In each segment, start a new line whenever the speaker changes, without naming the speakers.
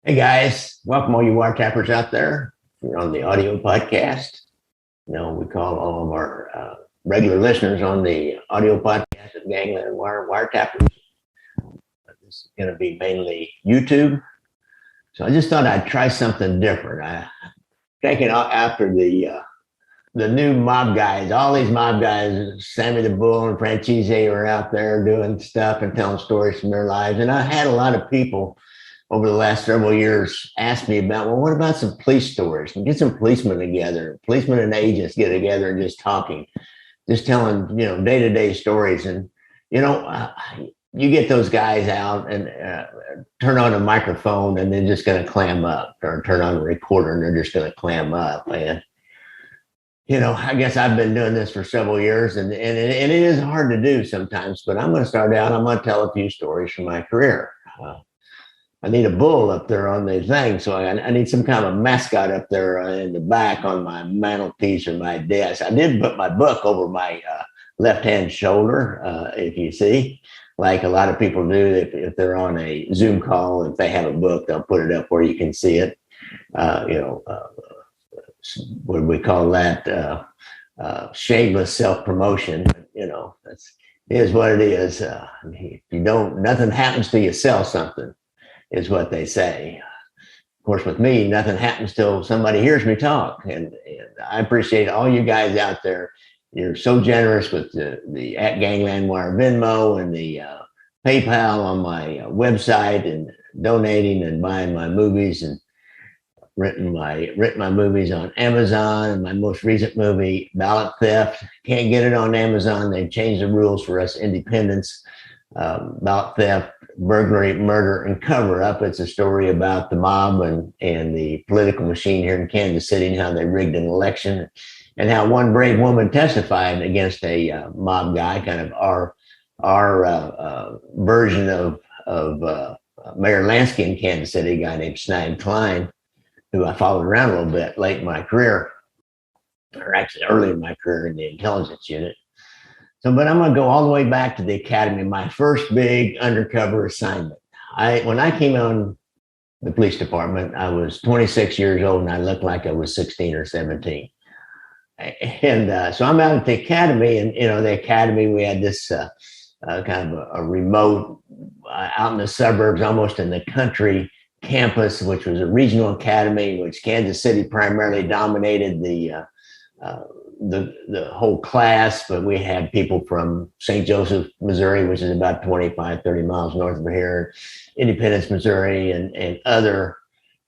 Hey guys, welcome all you wiretappers out there. You're on the audio podcast. We call all of our regular listeners on the audio podcast of Gangland Wiretappers. This is going to be mainly YouTube. So I just thought I'd try something different. I taking after the new mob guys. All these mob guys, Sammy the Bull and Franchise, are out there doing stuff and telling stories from their lives. And I had a lot of people over the last several years asked me about, well, what about some police stories? And get some policemen together, policemen and agents get together and just talking, just telling, day-to-day stories. And, you get those guys out and turn on a microphone and they're just going to clam up, or turn on a recorder and they're just going to clam up. And, I guess I've been doing this for several years and it is hard to do sometimes, but I'm going to start out. I'm going to tell a few stories from my career. I need a bull up there on the thing. So I need some kind of mascot up there in the back on my mantelpiece or my desk. I did put my book over my left-hand shoulder, if you see, like a lot of people do. If they're on a Zoom call, if they have a book, they'll put it up where you can see it. What do we call that? Shameless self-promotion. That's is what it is. If you don't, nothing happens till you sell something, is what they say. Of course, with me, nothing happens till somebody hears me talk. And I appreciate all you guys out there. You're so generous with the at Gangland Wire Venmo and the PayPal on my website, and donating and buying my movies, and written my movies on Amazon. And my most recent movie, Ballot Theft, can't get it on Amazon. They've changed the rules for us independents. Ballot theft, burglary, murder, and cover-up. It's a story about the mob and the political machine here in Kansas City, and how they rigged an election, and how one brave woman testified against a mob guy, kind of our version of Mayor Lansky in Kansas City, a guy named Snide Klein, who I followed around a little bit late in my career, or actually early in my career in the intelligence unit. So, but I'm going to go all the way back to the academy, my first big undercover assignment. When I came on the police department, I was 26 years old and I looked like I was 16 or 17. And so I'm out at the academy, and, the academy, we had this kind of a remote, out in the suburbs, almost in the country campus, which was a regional academy, which Kansas City primarily dominated the whole class, but we had people from St. Joseph, Missouri, which is about 25, 30 miles north of here, Independence, Missouri, and other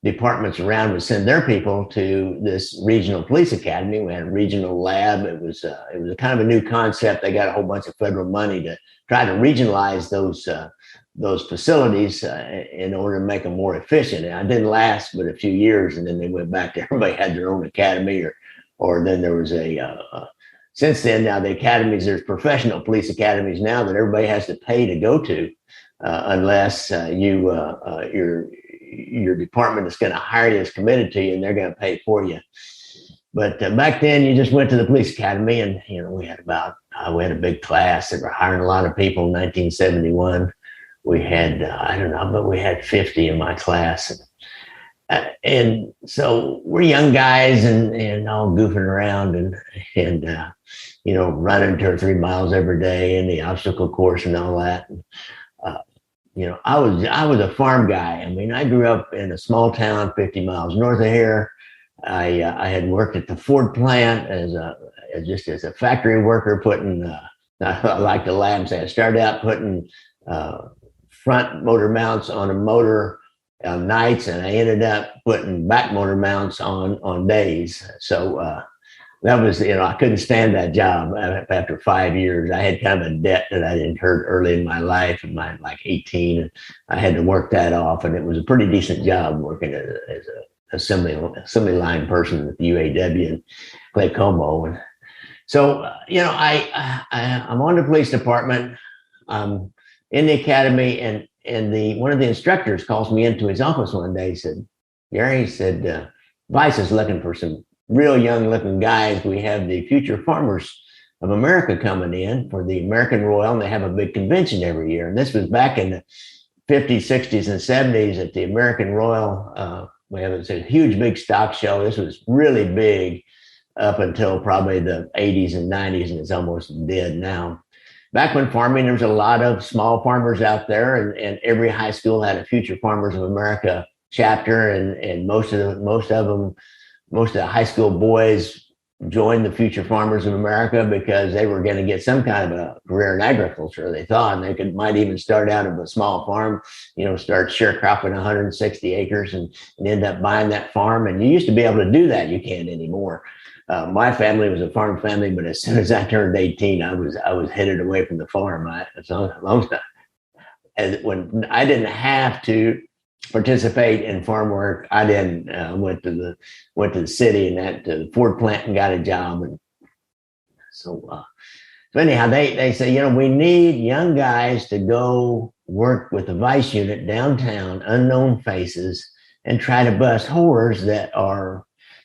departments around would send their people to this regional police academy. We had a regional lab. It was a kind of a new concept. They got a whole bunch of federal money to try to regionalize those facilities in order to make them more efficient. And I didn't last but a few years, and then they went back to everybody had their own academy, or then there was since then, now the academies, there's professional police academies now that everybody has to pay to go to, unless your department is going to hire you, is committed to you, and they're going to pay for you. But back then, you just went to the police academy, and we had a big class. They were hiring a lot of people in 1971. We had we had 50 in my class. And so we're young guys and all goofing around and running 2 or 3 miles every day in the obstacle course and all that. I was a farm guy. I mean, I grew up in a small town 50 miles north of here. I had worked at the Ford plant as a factory worker, putting I like the lab say, I started out putting front motor mounts on a motor nights, and I ended up putting back motor mounts on days. So that was, I couldn't stand that job after 5 years. I had kind of a debt that I'd incurred early in my life, in my like 18, and I had to work that off. And it was a pretty decent job working as a assembly line person at the UAW in Clay Como. And so, I'm on the police department, in the academy, and one of the instructors calls me into his office one day. He said, Gary, Vice is looking for some real young looking guys. We have the Future Farmers of America coming in for the American Royal, and they have a big convention every year. And this was back in 50s, 60s, and 70s at the American Royal. We have a huge, big stock show. This was really big up until probably the 80s and 90s, and it's almost dead now. Back when farming, there was a lot of small farmers out there, and every high school had a Future Farmers of America chapter, and most of the high school boys joined the Future Farmers of America because they were going to get some kind of a career in agriculture. They thought, and they might even start out of a small farm, start sharecropping 160 acres and end up buying that farm. And you used to be able to do that. You can't anymore. My family was a farm family, but as soon as I turned 18, I was headed away from the farm. When I didn't have to participate in farm work, I didn't. Went to the city and to the Ford plant and got a job. And so anyhow, they say, we need young guys to go work with the vice unit downtown, unknown faces, and try to bust whores that are,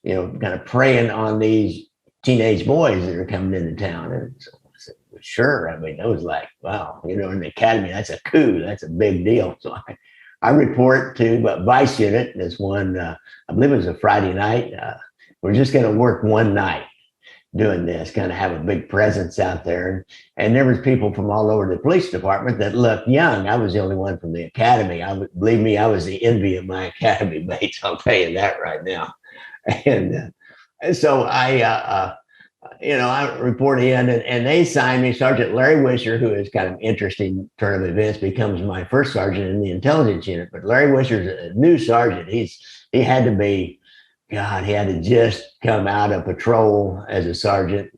kind of preying on these teenage boys that are coming into town. And so I said, well, sure. I mean, it was like, wow, in the academy, that's a coup. That's a big deal. So I report to Vice Unit. This one, I believe it was a Friday night. We're just going to work one night doing this, kind of have a big presence out there. And there was people from all over the police department that looked young. I was the only one from the academy. Believe me, I was the envy of my academy mates. I'll tell you that right now. And so I report in, and they signed me. Sergeant Larry Wisher, who is kind of interesting turn of events, becomes my first sergeant in the intelligence unit. But Larry Wisher's a new sergeant. He had to just come out of patrol as a sergeant.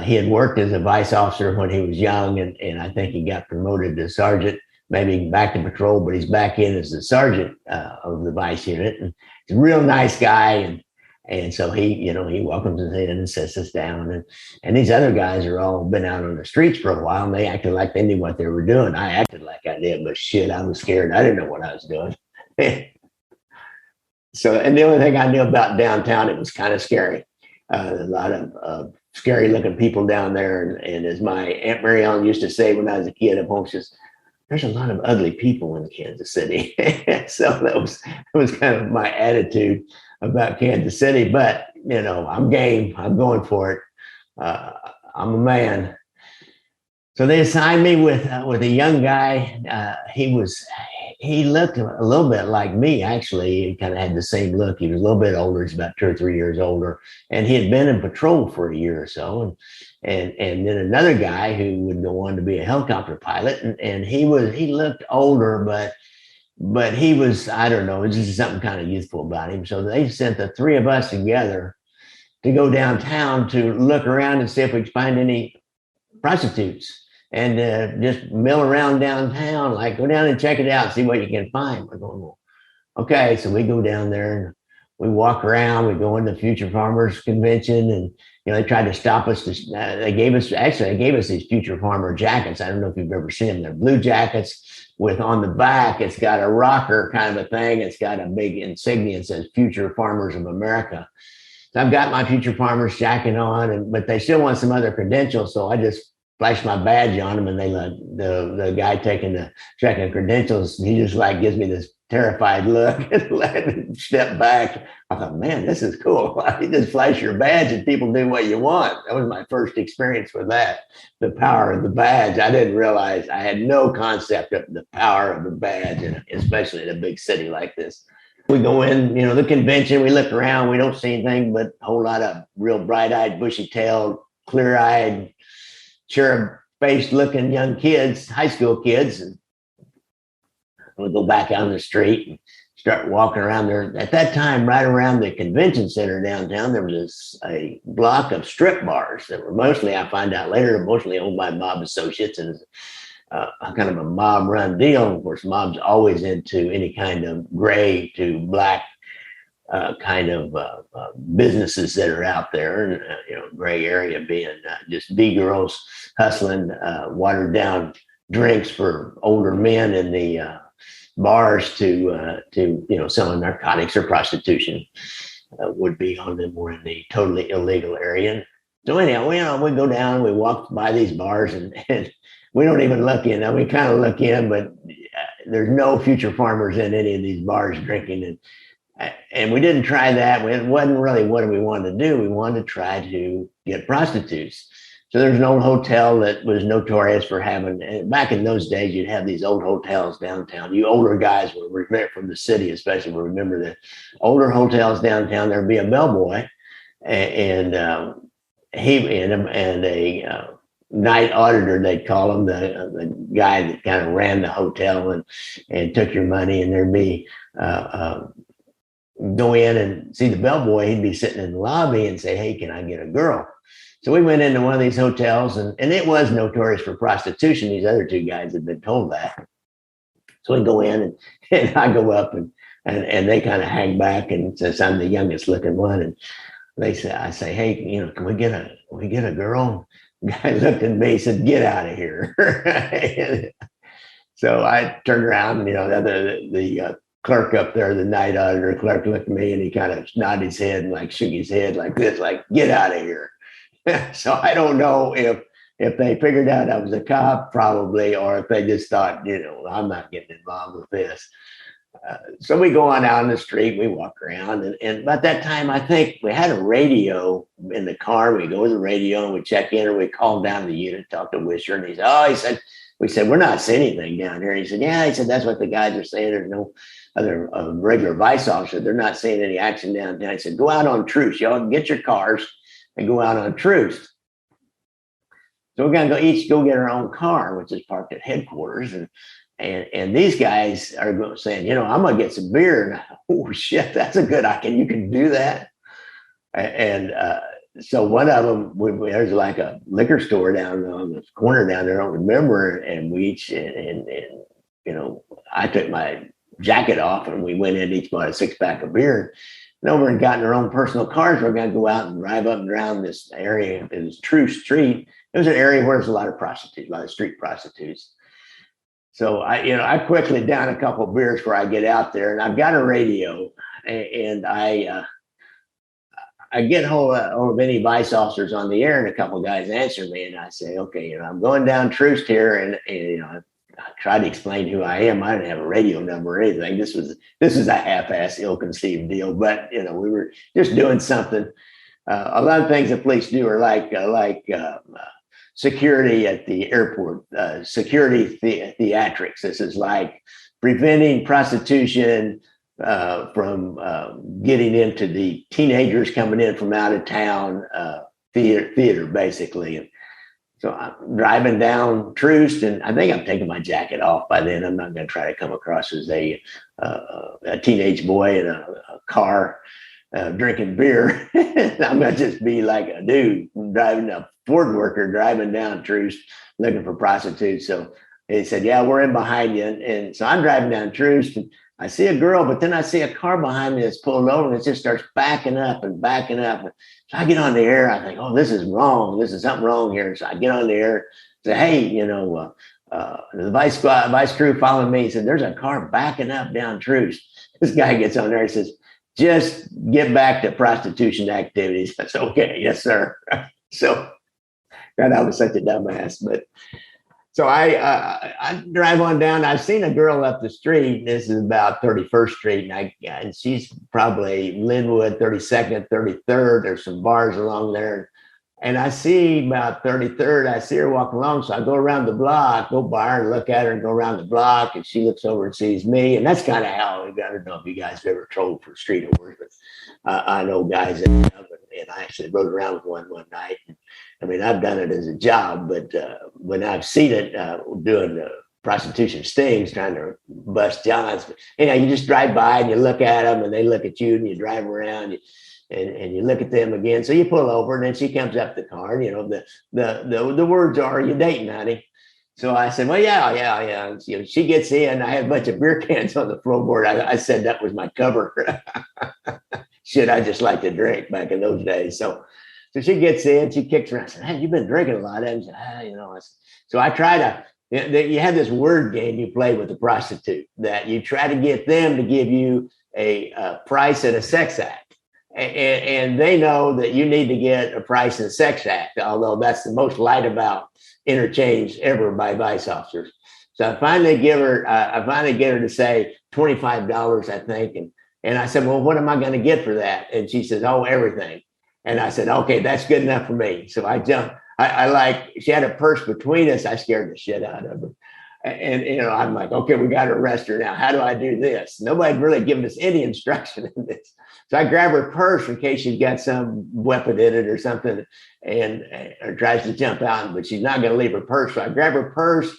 He had worked as a vice officer when he was young, and I think he got promoted to sergeant, maybe back to patrol, but he's back in as the sergeant of the vice unit. And he's a real nice guy, and so he welcomes us in and sits us down. And these other guys are all been out on the streets for a while, and they acted like they knew what they were doing. I acted like I did, but shit, I was scared. I didn't know what I was doing. So, and the only thing I knew about downtown, it was kind of scary. A lot of scary looking people down there. And as my Aunt Mary Ellen used to say when I was a kid at home, she says, there's a lot of ugly people in Kansas City. So that was kind of my attitude about Kansas City. But, I'm game. I'm going for it. I'm a man. So they assigned me with a young guy. He looked a little bit like me, actually. He kind of had the same look. He was a little bit older. He's about 2 or 3 years older. And he had been in patrol for a year or so. And then another guy who would go on to be a helicopter pilot. And he looked older, but he was, I don't know, there's just something kind of youthful about him. So they sent the three of us together to go downtown to look around and see if we could find any prostitutes. And just mill around downtown, like go down and check it out, see what you can find. We're going, well, okay. So we go down there and we walk around, we go into the Future Farmers Convention, and they tried to stop us. They gave us these Future Farmer jackets. I don't know if you've ever seen them. They're blue jackets with on the back, it's got a rocker kind of a thing. It's got a big insignia that says Future Farmers of America. So I've got my Future Farmers jacket on, but they still want some other credentials. So I just flash my badge on them, and they let the guy checking credentials. He just gives me this terrified look and let me step back. I thought, man, this is cool. You just flash your badge and people do what you want. That was my first experience with that. The power of the badge. I didn't realize, I had no concept of the power of the badge, and especially in a big city like this. We go in, the convention, we look around, we don't see anything but a whole lot of real bright-eyed, bushy-tailed, clear-eyed, cherub-faced looking young kids, high school kids. And we go back out on the street and start walking around there. At that time, right around the convention center downtown, there was a block of strip bars that were mostly, I find out later, mostly owned by mob associates, and kind of a mob run deal. Of course, mob's always into any kind of gray to black kind of businesses that are out there, and gray area being just B-girls hustling watered down drinks for older men in the bars to selling narcotics or prostitution would be on them, more in the totally illegal area. So anyhow, we go down, we walk by these bars, and we don't even look in. We kind of look in, but there's no future farmers in any of these bars drinking, and we didn't try that. It wasn't really what we wanted to do. We wanted to try to get prostitutes. So there's an old hotel that was notorious for having, and back in those days, you'd have these old hotels downtown. You older guys will from the city, especially, will remember the older hotels downtown. There'd be a bellboy, and he and a night auditor, they'd call him, the guy that kind of ran the hotel and took your money, and there'd be go in and see the bellboy. He'd be sitting in the lobby and say, "Hey, can I get a girl?" So we went into one of these hotels, and it was notorious for prostitution. These other two guys had been told that. So we go in, and I go up, and they kind of hang back, and since I'm the youngest looking one, and I say, "Hey, can we get a girl?" The guy looked at me and said, "Get out of here." So I turned around, and the clerk up there, the night auditor clerk, looked at me, and he kind of nodded his head and like shook his head like this, like, "Get out of here." So I don't know if they figured out I was a cop, probably, or if they just thought, I'm not getting involved with this. So we go on out in the street, we walk around, and by that time, I think we had a radio in the car. We go to the radio and we check in, or we call down the unit, talk to Wisher, and we said, "We're not seeing anything down here." He said, "Yeah," he said, "that's what the guys are saying. There's no other regular vice officer. They're not seeing any action downtown." He said, "Go out on truce, y'all, get your cars and go out on truce." So we're going to each go get our own car, which is parked at headquarters. And these guys are saying, "I'm going to get some beer." And oh, shit, that's a good idea. You can do that. And so one of them, there's like a liquor store down on the corner down there, I don't remember. And we each, and I took my jacket off, and we went in, each bought a 6-pack of beer. And over and got in our own personal cars. We're going to go out and drive up and down this area. It was True Street. It was an area where there's a lot of prostitutes, a lot of street prostitutes. So I quickly down a couple of beers before I get out there, and I've got a radio, and I get hold of any vice officers on the air, and a couple of guys answer me, and I say, "Okay, I'm going down Troost here," and I tried to explain who I am. I didn't have a radio number or anything. This is a half-ass, ill-conceived deal, but we were just doing something. A lot of things the police do are like security at the airport, security theatrics. This is like preventing prostitution from getting into the teenagers coming in from out of town theater, basically. So I'm driving down Troost, and I think I'm taking my jacket off by then. I'm not going to try to come across as a teenage boy in a car drinking beer. I'm going to just be like a dude driving, a Ford worker driving down Troost looking for prostitutes. So he said, "Yeah, we're in behind you." And so I'm driving down Troost, and I see a girl, but then I see a car behind me that's pulled over, and it just starts backing up and backing up. So I get on the air. I think, "Oh, this is wrong. This is something wrong here." So I get on the air, say, "Hey, the vice crew following me." He said, "There's a car backing up down Troost." This guy gets on there and says, "Just get back to prostitution activities." That's okay. "Yes, sir." So God, I was such a dumbass, but. So I drive on down. I've seen a girl up the street. This is about 31st Street, and she's probably Linwood, 32nd, 33rd. There's some bars along there. And I see about 33rd, I see her walking along. So I go around the block, go by her and look at her and go around the block. And she looks over and sees me. And that's kind of how, I don't know if you guys have ever trolled for street awards, but I know guys that have, and I actually rode around with one night. I mean, I've done it as a job, but when I've seen it doing prostitution stings, trying to bust Johns, you just drive by and you look at them and they look at you and you drive around and you look at them again. So you pull over and then she comes up the car and, the words are, "You dating, honey?" So I said, "Well, yeah. And, she gets in. I had a bunch of beer cans on the floorboard. I said that was my cover. Shit, I just like to drink back in those days. So she gets in, she kicks around. I said, "Hey, you've been drinking a lot." And so I try to, you have this word game you play with the prostitute that you try to get them to give you a price and a sex act. And they know that you need to get a price and sex act, although that's the most lied about interchange ever by vice officers. So I finally get her to say $25, I think. And I said, well, what am I going to get for that? And she says, oh, everything. And I said, okay, that's good enough for me. So I jumped. She had a purse between us. I scared the shit out of her. And, I'm like, okay, we got to arrest her now. How do I do this? Nobody'd really given us any instruction in this. So I grab her purse in case she's got some weapon in it or something and tries to jump out, but she's not going to leave her purse. So I grab her purse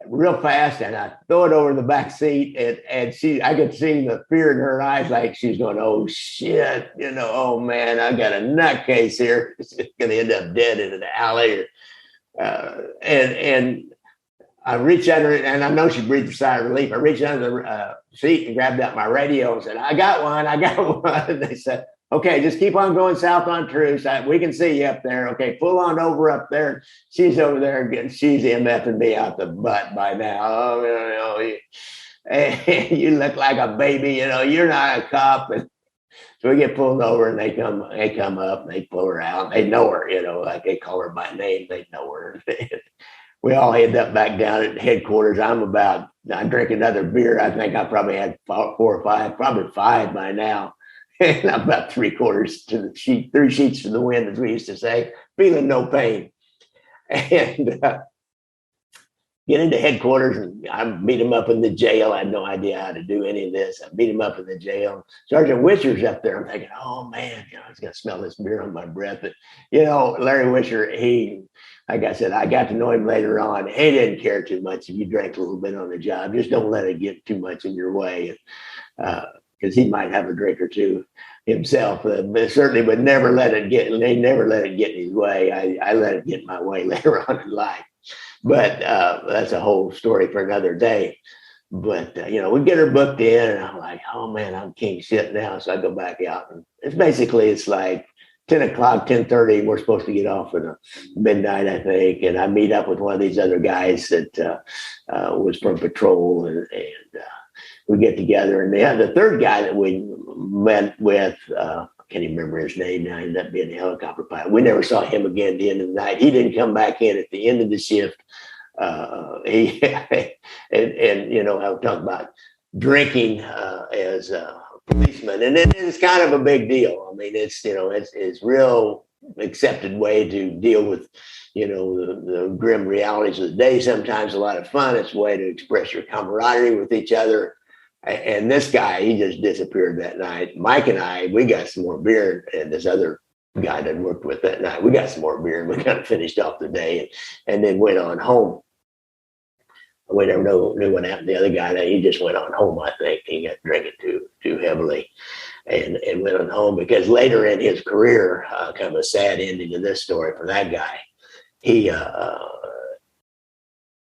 real fast and I throw it over the back seat. And I could see the fear in her eyes, like she's going, oh shit, oh man, I got a nutcase here. She's going to end up dead in an alley. And I reached under it, and I know she breathed a sigh of relief. I reached under the seat and grabbed out my radio and said, I got one. And they said, okay, just keep on going south on Truce. We can see you up there. Okay, pull on over up there. She's over there she's MFing me out the butt by now. Oh, you look like a baby. You're not a cop. And so we get pulled over, and they come up, and they pull her out. And they know her, like they call her by name. They know her. We all end up back down at headquarters. I drink another beer. I think I probably had 4 or 5, probably 5 by now. And I'm about 3/4 to the sheet, 3 sheets to the wind, as we used to say, feeling no pain. And get into headquarters, and I beat him up in the jail. I had no idea how to do any of this. I beat him up in the jail. Sergeant Wisher's up there. I'm thinking, oh man, I was going to smell this beer on my breath. But, Larry Wisher, like I said, I got to know him later on. He didn't care too much if you drank a little bit on the job. Just don't let it get too much in your way, because he might have a drink or two himself. But certainly would never let it get. They never let it get in his way. I let it get in my way later on in life. But that's a whole story for another day. But we get her booked in, and I'm like, oh man, I'm king shit now. So I go back out, and it's like 10 o'clock, 10:30, we're supposed to get off at midnight, I think. And I meet up with one of these other guys that was from patrol, and we get together. And the third guy that we met with, I can't even remember his name now, he ended up being a helicopter pilot. We never saw him again at the end of the night. He didn't come back in at the end of the shift. I was talking about drinking as policeman, and it's kind of a big deal. I mean, it's real accepted way to deal with the grim realities of the day. Sometimes a lot of fun. It's a way to express your camaraderie with each other. And this guy, he just disappeared that night. Mike and I, we got some more beer, and this other guy that I worked with that night, we got some more beer, and we kind of finished off the day and then went on home. We never knew what happened to the other guy. He just went on home, I think. He got drinking too heavily and went on home, because later in his career, kind of a sad ending to this story for that guy. He was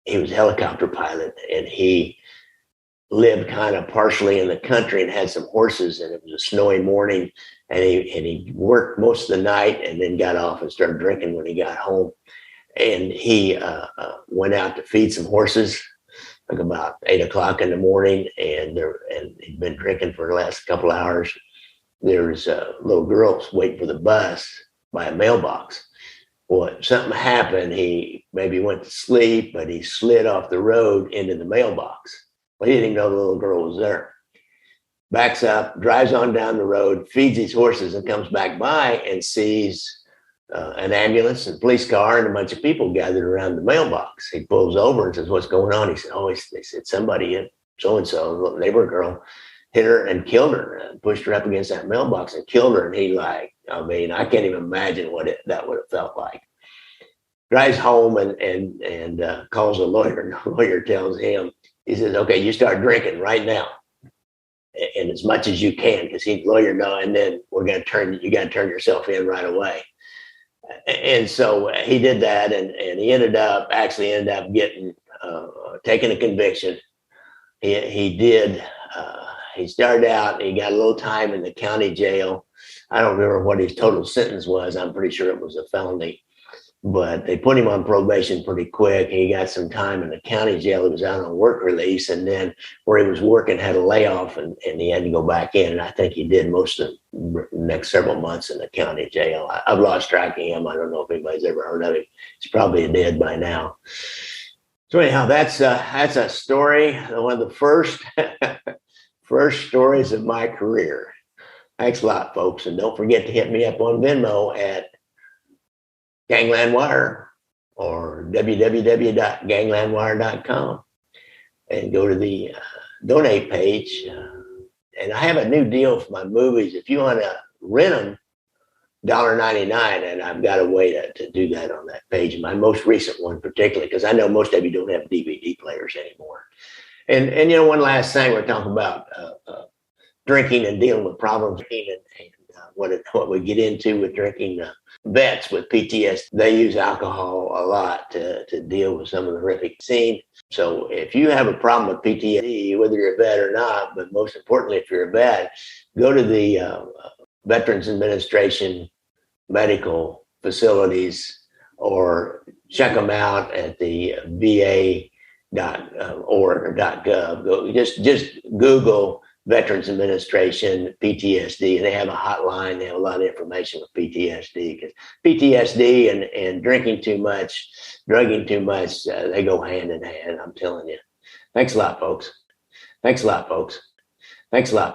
a helicopter pilot, and he lived kind of partially in the country and had some horses, and it was a snowy morning, and he worked most of the night and then got off and started drinking when he got home. And he went out to feed some horses like about 8 o'clock in the morning, and he'd been drinking for the last couple of hours. There's little girls waiting for the bus by a mailbox. Well, something happened. He maybe went to sleep, but he slid off the road into the mailbox. Well, he didn't even know the little girl was there. Backs up, drives on down the road, feeds his horses, and comes back by and sees an ambulance and police car and a bunch of people gathered around the mailbox. He pulls over and says, what's going on? He said, they said somebody, so-and-so, neighbor girl, hit her and killed her, and pushed her up against that mailbox and killed her. And he I can't even imagine what that would have felt like. Drives home and calls a lawyer, and the lawyer tells him, he says, okay, you start drinking right now, and as much as you can, because he's lawyer now, and then you got to turn yourself in right away. And so he did that, and he ended up getting taking a conviction. He started out, and he got a little time in the county jail. I don't remember what his total sentence was. I'm pretty sure it was a felony, but they put him on probation pretty quick. He got some time in the county jail. He was out on work release, and then where he was working had a layoff, and he had to go back in. And I think he did most of the next several months in the county jail. I've lost track of him. I don't know if anybody's ever heard of him. He's probably dead by now. So anyhow, that's a story, one of the first first stories of my career. Thanks a lot, folks, and don't forget to hit me up on Venmo at Gangland Wire or www.ganglandwire.com and go to the donate page. And I have a new deal for my movies. If you want to rent them, $1.99, and I've got a way to do that on that page. My most recent one, particularly, because I know most of you don't have DVD players anymore. And you know, one last thing, we're talking about drinking and dealing with problems, and what we get into with drinking. Vets with PTSD, they use alcohol a lot to deal with some of the horrific scene. So if you have a problem with PTSD, whether you're a vet or not, but most importantly, if you're a vet, go to the Veterans Administration medical facilities or check them out at the va.org or .gov. Go, just Google Veterans Administration, PTSD, and they have a hotline. They have a lot of information with PTSD, because PTSD and drinking too much, drugging too much, they go hand in hand. I'm telling you. Thanks a lot, folks. Thanks a lot, folks. Thanks a lot, folks.